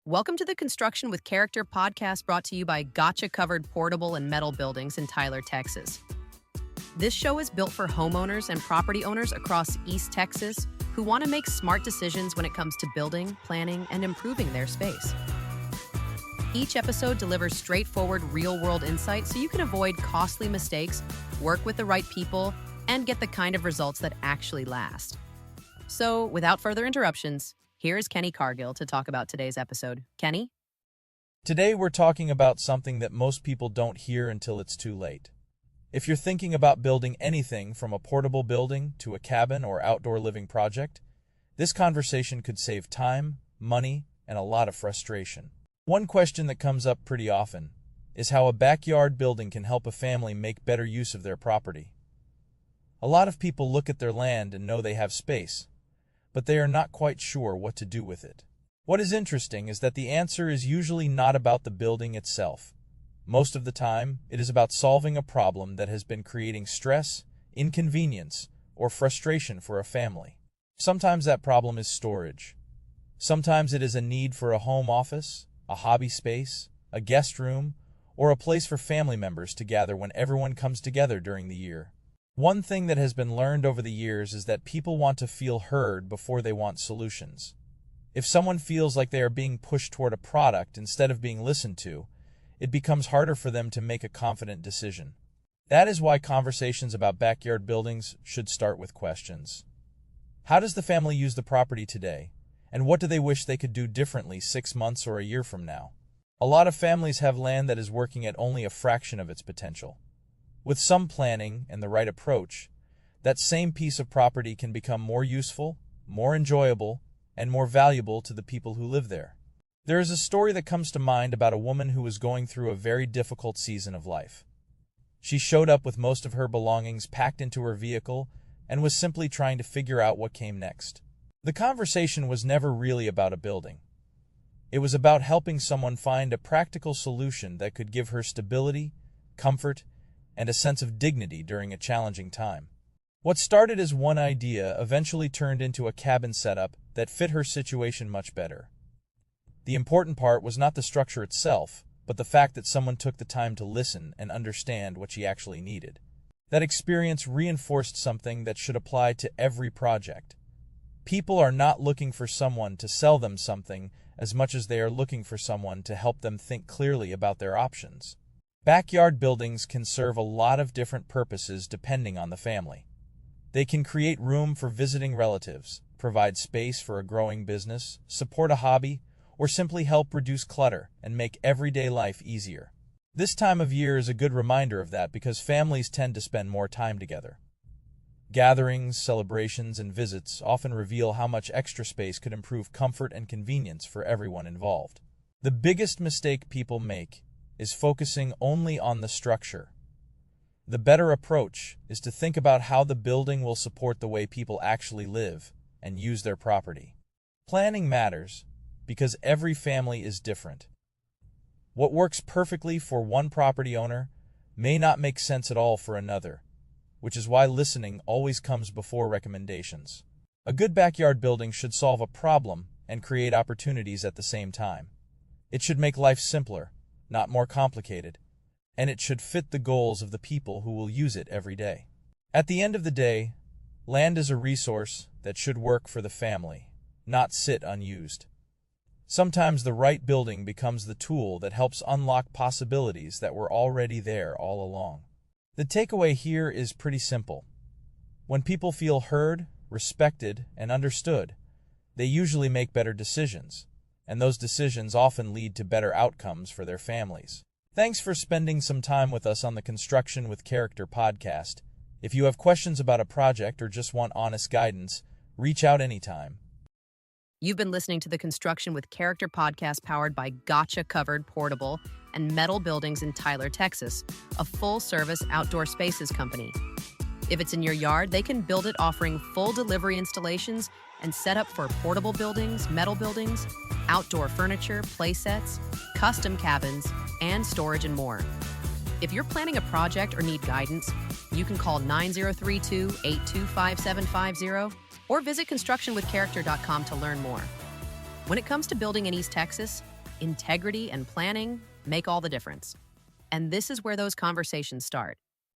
Welcome to the Construction with Character podcast brought to you by Gotcha Covered Portable and Metal Buildings in Tyler, Texas. This show is built for homeowners and property owners across East Texas who want to make smart decisions when it comes to building, planning, and improving their space. Each episode delivers straightforward, real-world insights so you can avoid costly mistakes, work with the right people, and get the kind of results that actually last. So, without further interruptions, here is Kenny Cargill to talk about today's episode. Kenny? Today we're talking about something that most people don't hear until it's too late. If you're thinking about building anything from a portable building to a cabin or outdoor living project, this conversation could save time, money, and a lot of frustration. One question that comes up pretty often is how a backyard building can help a family make better use of their property. A lot of people look at their land and know they have space, but they are not quite sure what to do with it. What is interesting is that the answer is usually not about the building itself. Most of the time, it is about solving a problem that has been creating stress, inconvenience, or frustration for a family. Sometimes that problem is storage. Sometimes it is a need for a home office, a hobby space, a guest room, or a place for family members to gather when everyone comes together during the year. One thing that has been learned over the years is that people want to feel heard before they want solutions. If someone feels like they are being pushed toward a product instead of being listened to, it becomes harder for them to make a confident decision. That is why conversations about backyard buildings should start with questions. How does the family use the property today? And what do they wish they could do differently 6 months or a year from now? A lot of families have land that is working at only a fraction of its potential. With some planning and the right approach, that same piece of property can become more useful, more enjoyable, and more valuable to the people who live there. There is a story that comes to mind about a woman who was going through a very difficult season of life. She showed up with most of her belongings packed into her vehicle and was simply trying to figure out what came next. The conversation was never really about a building. It was about helping someone find a practical solution that could give her stability, comfort, and a sense of dignity during a challenging time. What started as one idea eventually turned into a cabin setup that fit her situation much better. The important part was not the structure itself, but the fact that someone took the time to listen and understand what she actually needed. That experience reinforced something that should apply to every project. People are not looking for someone to sell them something as much as they are looking for someone to help them think clearly about their options. Backyard buildings can serve a lot of different purposes depending on the family. They can create room for visiting relatives, provide space for a growing business, support a hobby, or simply help reduce clutter and make everyday life easier. This time of year is a good reminder of that because families tend to spend more time together. Gatherings, celebrations, and visits often reveal how much extra space could improve comfort and convenience for everyone involved. The biggest mistake people make is focusing only on the structure. The better approach is to think about how the building will support the way people actually live and use their property. Planning matters because every family is different. What works perfectly for one property owner may not make sense at all for another, which is why listening always comes before recommendations. A good backyard building should solve a problem and create opportunities at the same time. It should make life simpler, not more complicated, and it should fit the goals of the people who will use it every day. At the end of the day, land is a resource that should work for the family, not sit unused. Sometimes the right building becomes the tool that helps unlock possibilities that were already there all along. The takeaway here is pretty simple. When people feel heard, respected, and understood, they usually make better decisions, and those decisions often lead to better outcomes for their families. Thanks for spending some time with us on the Construction with Character podcast. If you have questions about a project or just want honest guidance, reach out anytime. You've been listening to the Construction with Character podcast powered by Gotcha Covered Portable and Metal Buildings in Tyler, Texas, a full-service outdoor spaces company. If it's in your yard, they can build it offering full delivery installations and set up for portable buildings, metal buildings, outdoor furniture, play sets, custom cabins, and storage and more. If you're planning a project or need guidance, you can call 9032-825750 or visit constructionwithcharacter.com to learn more. When it comes to building in East Texas, integrity and planning make all the difference. And this is where those conversations start.